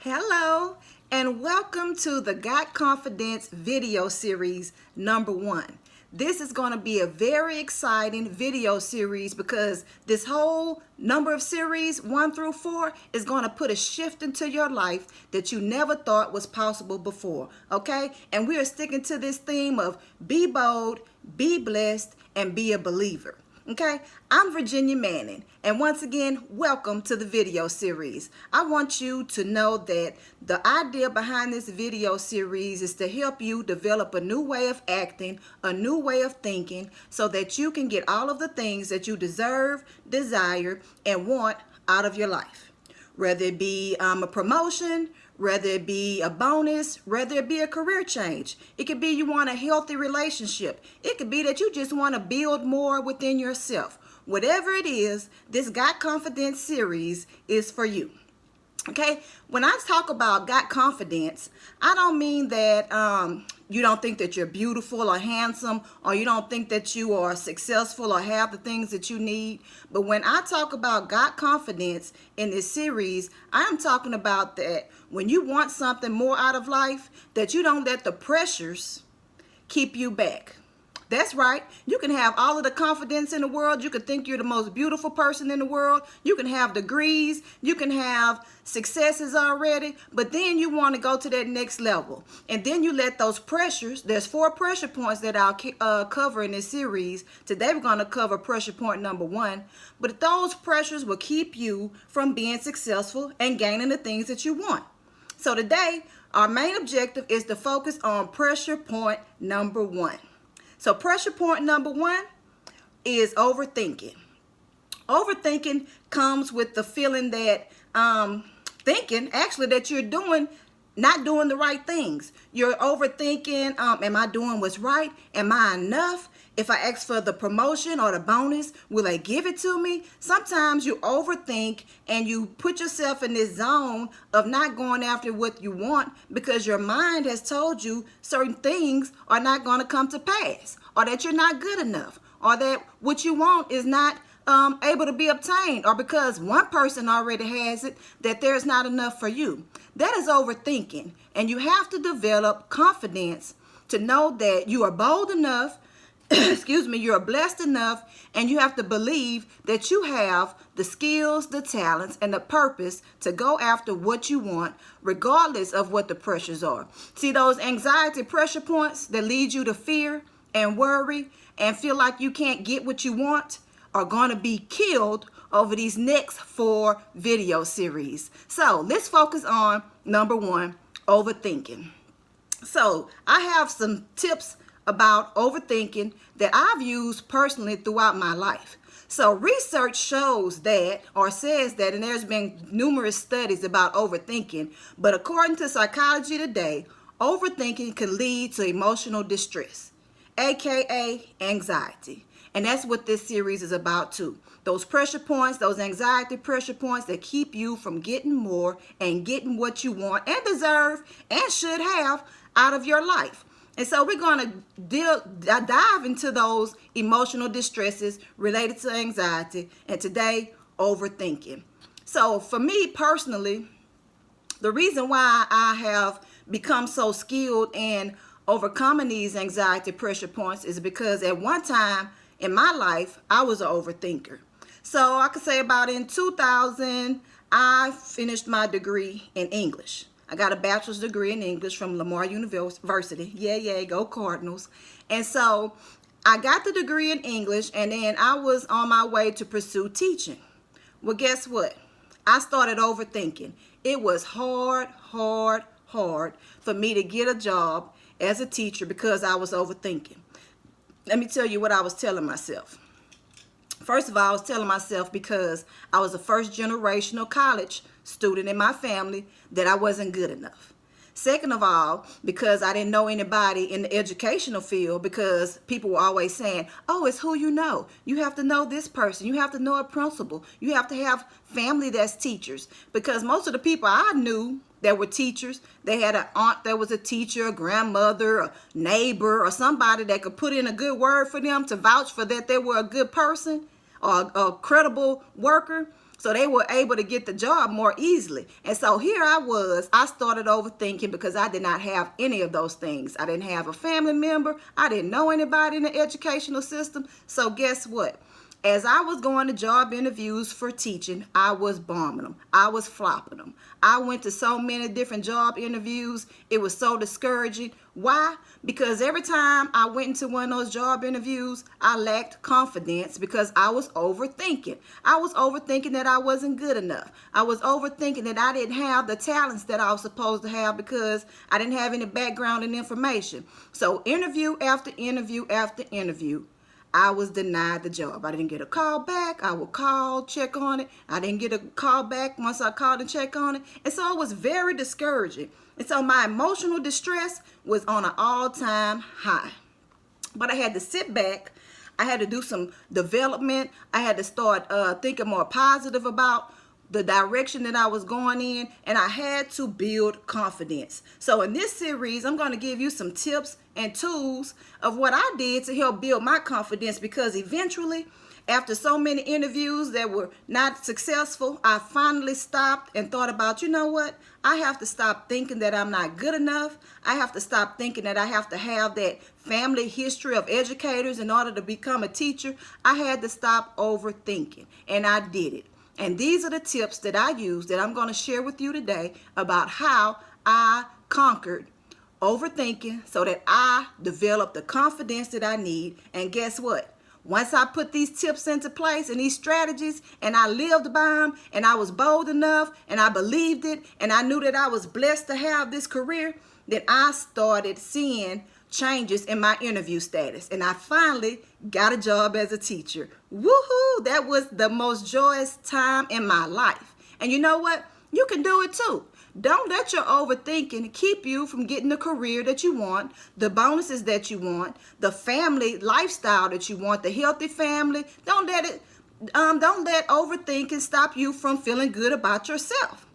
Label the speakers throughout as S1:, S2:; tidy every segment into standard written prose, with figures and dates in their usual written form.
S1: Hello and welcome to the Got Confidence video series #1. This is going to be a very exciting video series because this whole number of series 1 through 4 is going to put a shift into your life that you never thought was possible before. Okay? And we are sticking to this theme of be bold, be blessed, and be a believer. Okay, I'm Virginia Manning, and once again, welcome to the video series. I want you to know that the idea behind this video series is to help you develop a new way of acting, a new way of thinking, so that you can get all of the things that you deserve, desire, and want out of your life. Whether it be a promotion, whether it be a bonus, whether it be a career change. It could be you want a healthy relationship. It could be that you just want to build more within yourself. Whatever it is, this Got Confidence series is for you. Okay, when I talk about got confidence, I don't mean that you don't think that you're beautiful or handsome, or you don't think that you are successful or have the things that you need. But when I talk about got confidence in this series, I am talking about that when you want something more out of life, that you don't let the pressures keep you back. That's right. You can have all of the confidence in the world. You can think you're the most beautiful person in the world. You can have degrees. You can have successes already. But then you want to go to that next level. And then you let those pressures, there's 4 pressure points that I'll cover in this series. Today we're going to cover pressure point #1. But those pressures will keep you from being successful and gaining the things that you want. So today, our main objective is to focus on pressure point #1. So pressure point #1 is overthinking. Overthinking comes with the feeling that thinking actually that you're not doing the right things. You're overthinking, am I doing what's right? Am I enough? If I ask for the promotion or the bonus, will they give it to me? Sometimes you overthink and you put yourself in this zone of not going after what you want because your mind has told you certain things are not going to come to pass, or that you're not good enough, or that what you want is not able to be obtained, or because one person already has it, that there's not enough for you. That is overthinking, and you have to develop confidence to know that you are bold enough, you're blessed enough, and you have to believe that you have the skills, the talents, and the purpose to go after what you want, regardless of what the pressures are. See, those anxiety pressure points that lead you to fear and worry and feel like you can't get what you want are going to be killed over these next 4 video series. So let's focus on #1, overthinking. So I have some tips about overthinking that I've used personally throughout my life. So research shows that, or says that, and there's been numerous studies about overthinking, but according to Psychology Today, overthinking can lead to emotional distress, aka anxiety. And that's what this series is about too. Those pressure points, those anxiety pressure points that keep you from getting more and getting what you want and deserve and should have out of your life. And so we're going to dive into those emotional distresses related to anxiety, and today, overthinking. So for me personally, the reason why I have become so skilled in overcoming these anxiety pressure points is because at one time in my life, I was an overthinker. So I could say about in 2000, I finished my degree in English. I got a bachelor's degree in English from Lamar University. Yeah, go Cardinals. And so I got the degree in English, and then I was on my way to pursue teaching. Well, guess what? I started overthinking. It was hard for me to get a job as a teacher because I was overthinking. Let me tell you what I was telling myself. First of all, I was telling myself because I was a first generational college student in my family that I wasn't good enough. Second of all, because I didn't know anybody in the educational field, because people were always saying, oh, it's who you know. You have to know this person. You have to know a principal. You have to have family that's teachers. Because most of the people I knew that were teachers, they had an aunt that was a teacher, a grandmother, a neighbor, or somebody that could put in a good word for them to vouch for that they were a good person or a credible worker. So they were able to get the job more easily. And so here I started overthinking because I did not have any of those things. I didn't have a family member. I didn't know anybody in the educational system. So guess what? As I was going to job interviews for teaching, I was bombing them. I was flopping them. I went to so many different job interviews. It was so discouraging. Why? Because every time I went into one of those job interviews, I lacked confidence because I was overthinking. I was overthinking that I wasn't good enough. I was overthinking that I didn't have the talents that I was supposed to have because I didn't have any background and information. So interview after interview after interview, I was denied the job. I didn't get a call back. I would call, check on it. I didn't get a call back once I called and checked on it. And so it was very discouraging. And so my emotional distress was on an all-time high. But I had to sit back. I had to do some development. I had to start thinking more positive about the direction that I was going in, and I had to build confidence. So in this series, I'm going to give you some tips and tools of what I did to help build my confidence, because eventually, after so many interviews that were not successful, I finally stopped and thought about, you know what? I have to stop thinking that I'm not good enough. I have to stop thinking that I have to have that family history of educators in order to become a teacher. I had to stop overthinking, and I did it. And these are the tips that I use that I'm going to share with you today about how I conquered overthinking so that I developed the confidence that I need. And guess what? Once I put these tips into place and these strategies, and I lived by them, and I was bold enough, and I believed it, and I knew that I was blessed to have this career, then I started seeing changes in my interview status, and I finally got a job as a teacher. Woohoo! That was the most joyous time in my life. And you know what? You can do it too. Don't let your overthinking keep you from getting the career that you want, the bonuses that you want, the family lifestyle that you want, the healthy family. Don't let overthinking stop you from feeling good about yourself,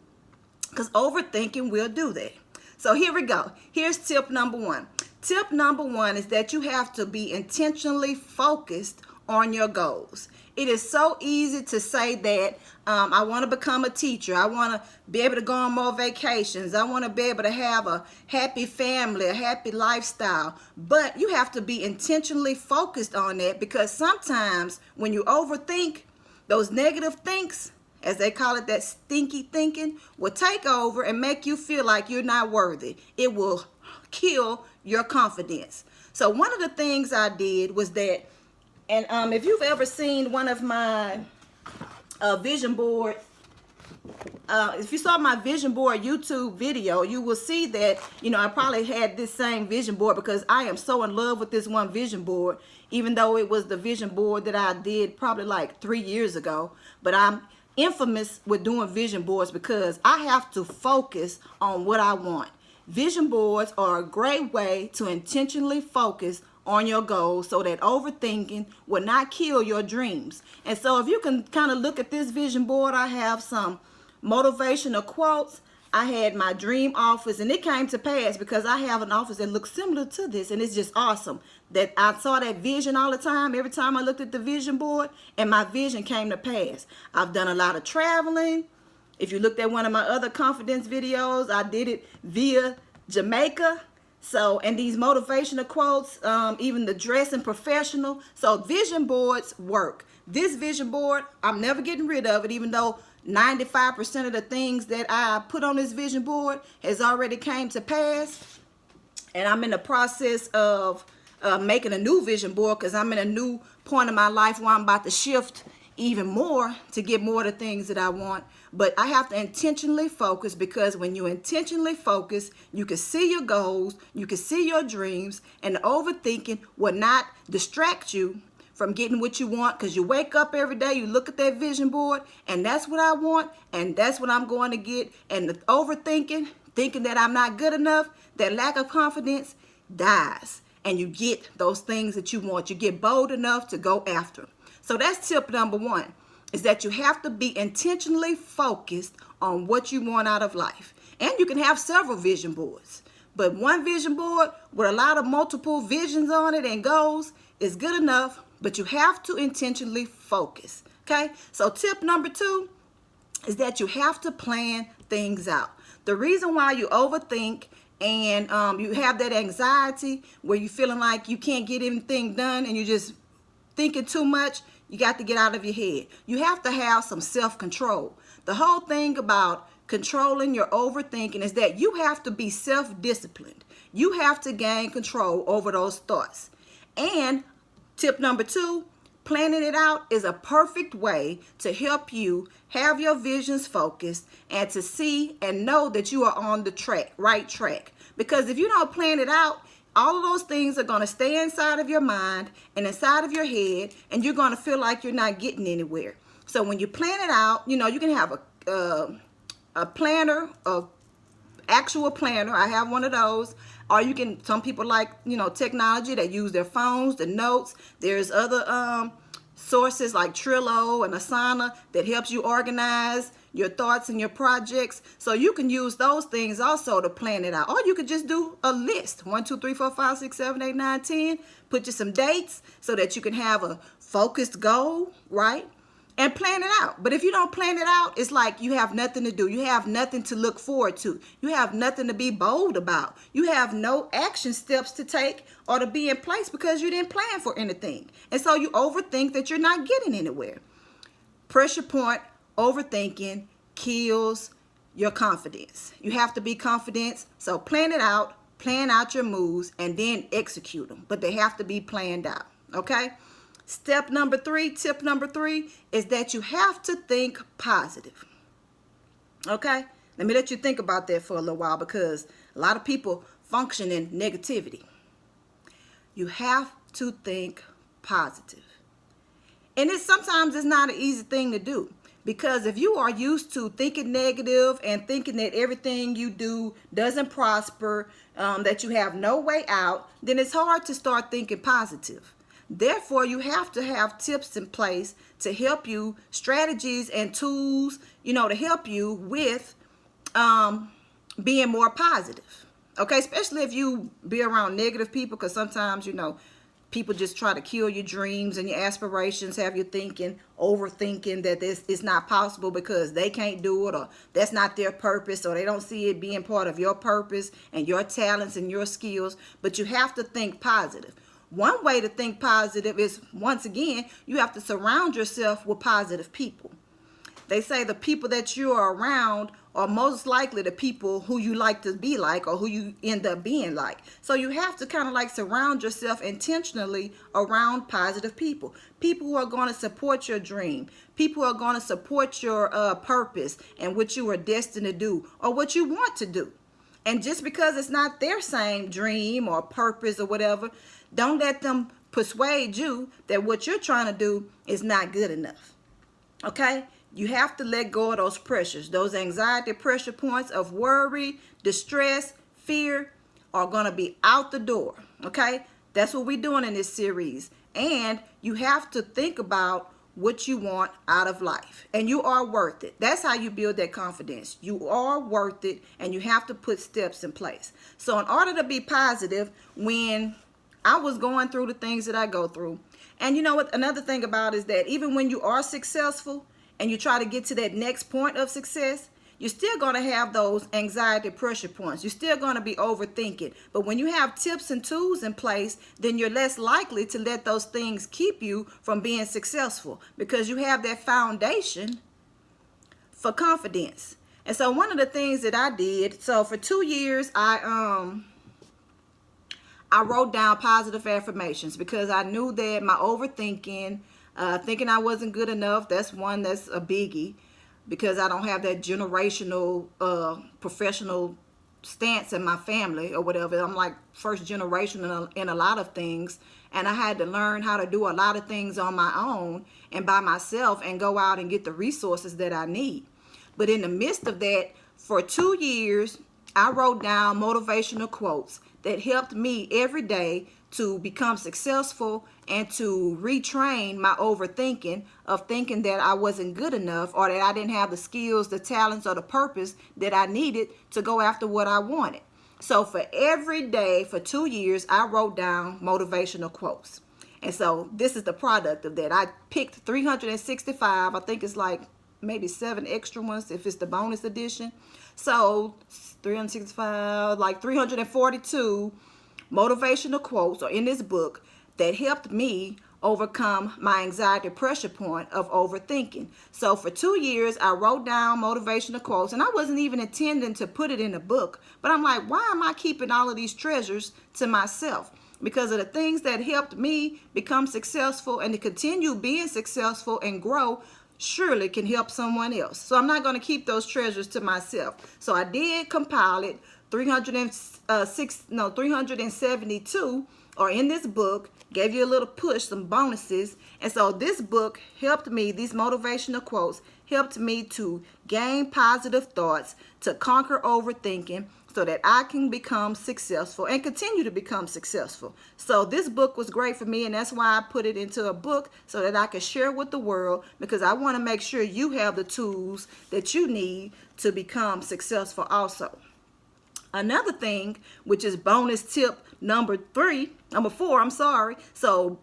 S1: because overthinking will do that. So here we go. Here's tip number one. Tip number one is that you have to be intentionally focused on your goals. It is so easy to say that I want to become a teacher. I want to be able to go on more vacations. I want to be able to have a happy family, a happy lifestyle. But you have to be intentionally focused on that, because sometimes when you overthink, those negative thinks, as they call it, that stinky thinking, will take over and make you feel like you're not worthy. It will kill your confidence. So one of the things I did was that, and if you've ever seen one of my vision board, if you saw my vision board YouTube video, you will see that, I probably had this same vision board because I am so in love with this one vision board, even though it was the vision board that I did probably like 3 years ago. But I'm infamous with doing vision boards because I have to focus on what I want. Vision boards are a great way to intentionally focus on your goals so that overthinking will not kill your dreams. And so if you can kind of look at this vision board, I have some motivational quotes. I had my dream office, and it came to pass because I have an office that looks similar to this, and it's just awesome that I saw that vision all the time, every time I looked at the vision board, and my vision came to pass. I've done a lot of traveling. If you looked at one of my other confidence videos, I did it via Jamaica. So, and these motivational quotes, even the dressing professional. So vision boards work. This vision board, I'm never getting rid of it, even though 95% of the things that I put on this vision board has already came to pass. And I'm in the process of making a new vision board because I'm in a new point in my life where I'm about to shift even more to get more of the things that I want. But I have to intentionally focus, because when you intentionally focus, you can see your goals, you can see your dreams, and the overthinking will not distract you from getting what you want, because you wake up every day, you look at that vision board, and that's what I want, and that's what I'm going to get. And the overthinking, thinking that I'm not good enough, that lack of confidence dies, and you get those things that you want. You get bold enough to go after them. So that's tip number one, is that you have to be intentionally focused on what you want out of life. And you can have several vision boards, but one vision board with a lot of multiple visions on it and goals is good enough, but you have to intentionally focus. Okay, so tip number two is that you have to plan things out. The reason why you overthink and you have that anxiety where you're feeling like you can't get anything done and you're just thinking too much, you got to get out of your head. You have to have some self-control. The whole thing about controlling your overthinking is that you have to be self-disciplined. You have to gain control over those thoughts. And tip number 2, planning it out is a perfect way to help you have your visions focused and to see and know that you are on the right track. Because if you don't plan it out, all of those things are going to stay inside of your mind and inside of your head, and you're going to feel like you're not getting anywhere. So when you plan it out, you can have a planner, actual planner. I have one of those. Or you can, some people like, technology, they use their phones, the notes. There's other sources like Trello and Asana that helps you organize your thoughts and your projects. So you can use those things also to plan it out. Or you could just do a list. 1, 2, 3, 4, 5, 6, 7, 8, 9, 10. Put you some dates so that you can have a focused goal, right? And plan it out. But if you don't plan it out, it's like you have nothing to do. You have nothing to look forward to. You have nothing to be bold about. You have no action steps to take or to be in place because you didn't plan for anything. And so you overthink that you're not getting anywhere. Pressure point, overthinking kills your confidence. You have to be confident. So plan it out, plan out your moves, and then execute them. But they have to be planned out. Okay? Tip number 3 is that you have to think positive. Okay? Let me let you think about that for a little while because a lot of people function in negativity. You have to think positive. And sometimes it's not an easy thing to do because if you are used to thinking negative and thinking that everything you do doesn't prosper, that you have no way out, then it's hard to start thinking positive. Therefore, you have to have tips in place to help you, strategies and tools, to help you with being more positive. Okay, especially if you be around negative people, because sometimes, people just try to kill your dreams and your aspirations, have you thinking, overthinking that this is not possible because they can't do it or that's not their purpose or they don't see it being part of your purpose and your talents and your skills. But you have to think positive. One way to think positive is, once again, you have to surround yourself with positive people. They say the people that you are around are most likely the people who you like to be like or who you end up being like. So you have to kind of like surround yourself intentionally around positive people. People who are going to support your dream. People who are going to support your purpose and what you are destined to do or what you want to do. And just because it's not their same dream or purpose or whatever, don't let them persuade you that what you're trying to do is not good enough. Okay? You have to let go of those pressures. Those anxiety pressure points of worry, distress, fear are going to be out the door. Okay? That's what we're doing in this series. And you have to think about what you want out of life. And you are worth it. That's how you build that confidence. You are worth it, and you have to put steps in place. So in order to be positive, when I was going through the things that I go through, and you know what, another thing about is that even when you are successful and you try to get to that next point of success, you're still going to have those anxiety pressure points. You're still going to be overthinking. But when you have tips and tools in place, then you're less likely to let those things keep you from being successful because you have that foundation for confidence. And so one of the things that I did, so for 2 years, I wrote down positive affirmations because I knew that my overthinking, thinking I wasn't good enough, that's a biggie. Because I don't have that generational professional stance in my family or whatever. I'm like first generation in a lot of things. And I had to learn how to do a lot of things on my own and by myself and go out and get the resources that I need. But in the midst of that, for 2 years, I wrote down motivational quotes that helped me every day to become successful and to retrain my overthinking of thinking that I wasn't good enough or that I didn't have the skills, the talents, or the purpose that I needed to go after what I wanted. So for every day for 2 years, I wrote down motivational quotes. And so this is the product of that. I picked 365, I think it's like maybe 7 extra ones if it's the bonus edition. So 365, like 342 motivational quotes are in this book that helped me overcome my anxiety pressure point of overthinking. So for 2 years, I wrote down motivational quotes, and I wasn't even intending to put it in a book, but I'm like, why am I keeping all of these treasures to myself? Because of the things that helped me become successful and to continue being successful and grow surely can help someone else. So I'm not going to keep those treasures to myself. So I did compile it. 372 are in this book. Gave you a little push, some bonuses. And so this book helped me, these motivational quotes helped me to gain positive thoughts, to conquer overthinking, so that I can become successful and continue to become successful. So this book was great for me, and that's why I put it into a book so that I could share with the world, because I want to make sure you have the tools that you need to become successful also. Another thing, which is bonus tip number 4, So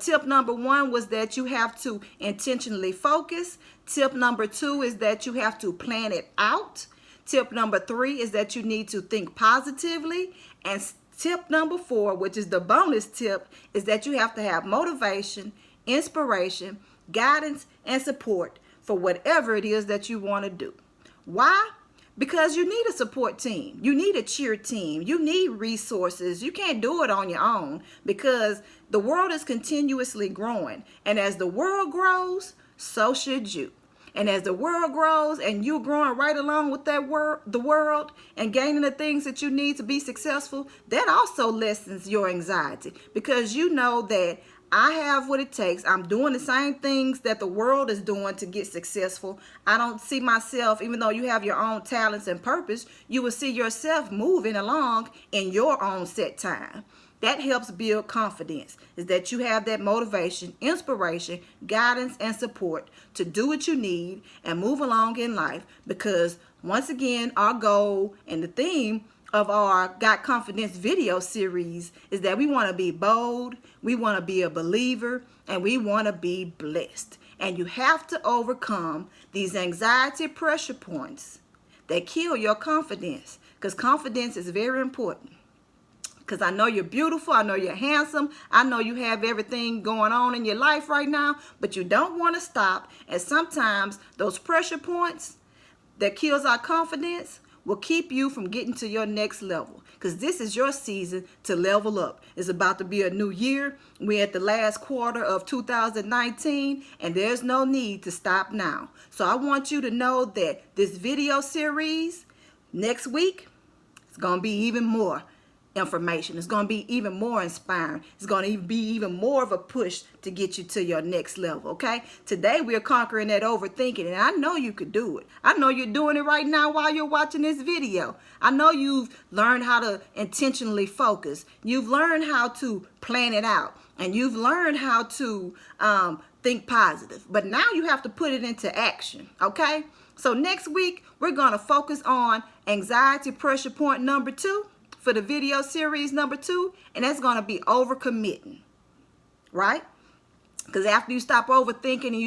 S1: tip number 1 was that you have to intentionally focus. Tip number 2 is that you have to plan it out. Tip number 3 is that you need to think positively. And tip number 4, which is the bonus tip, is that you have to have motivation, inspiration, guidance, and support for whatever it is that you want to do. Why? Because you need a support team. You need a cheer team. You need resources. You can't do it on your own, because the world is continuously growing. And as the world grows, so should you. And as the world grows and you're growing right along with the world and gaining the things that you need to be successful, that also lessens your anxiety, because you know that I have what it takes. I'm doing the same things that the world is doing to get successful. I don't see myself, even though you have your own talents and purpose, you will see yourself moving along in your own set time. That helps build confidence, is that you have that motivation, inspiration, guidance, and support to do what you need and move along in life. Because once again, our goal and the theme of our Got Confidence video series is that we want to be bold, we want to be a believer, and we want to be blessed. And you have to overcome these anxiety pressure points that kill your confidence, because confidence is very important. Because I know you're beautiful, I know you're handsome, I know you have everything going on in your life right now, but you don't want to stop. And sometimes those pressure points that kills our confidence will keep you from getting to your next level, because this is your season to level up. It's about to be a new year. We're at the last quarter of 2019, and there's no need to stop now. So I want you to know that this video series next week is going to be even more information. It's going to be even more inspiring. It's going to be even more of a push to get you to your next level, okay? Today we're conquering that overthinking, and I know you could do it. I know you're doing it right now while you're watching this video. I know you've learned how to intentionally focus. You've learned how to plan it out, and you've learned how to think positive. But now you have to put it into action, okay? So next week we're going to focus on anxiety pressure point number 2 for the video series number 2, and that's going to be overcommitting, right? Because after you stop overthinking and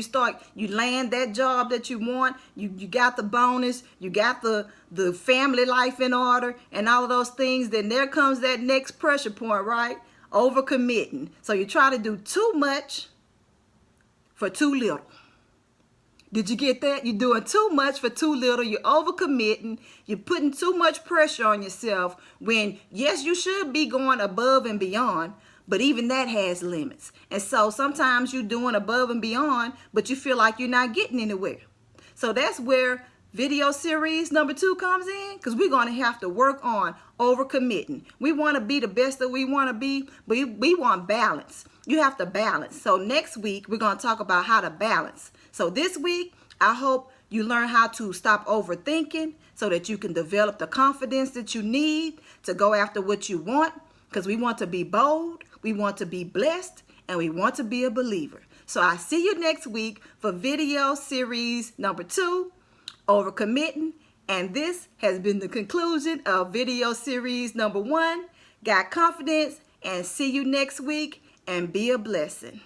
S1: you land that job that you want, you got the bonus, you got the family life in order and all of those things, then there comes that next pressure point, right? Overcommitting. So you try to do too much for too little. Did you get that? You're doing too much for too little. You're overcommitting. You're putting too much pressure on yourself when, yes, you should be going above and beyond, but even that has limits. And so sometimes you're doing above and beyond, but you feel like you're not getting anywhere. So that's where video series number 2 comes in, because we're going to have to work on overcommitting. We want to be the best that we want to be, but we want balance. You have to balance. So next week, we're going to talk about how to balance. So this week, I hope you learn how to stop overthinking so that you can develop the confidence that you need to go after what you want, because we want to be bold, we want to be blessed, and we want to be a believer. So I see you next week for video series number 2, overcommitting. And this has been the conclusion of video series number 1, Got Confidence. And see you next week, and be a blessing.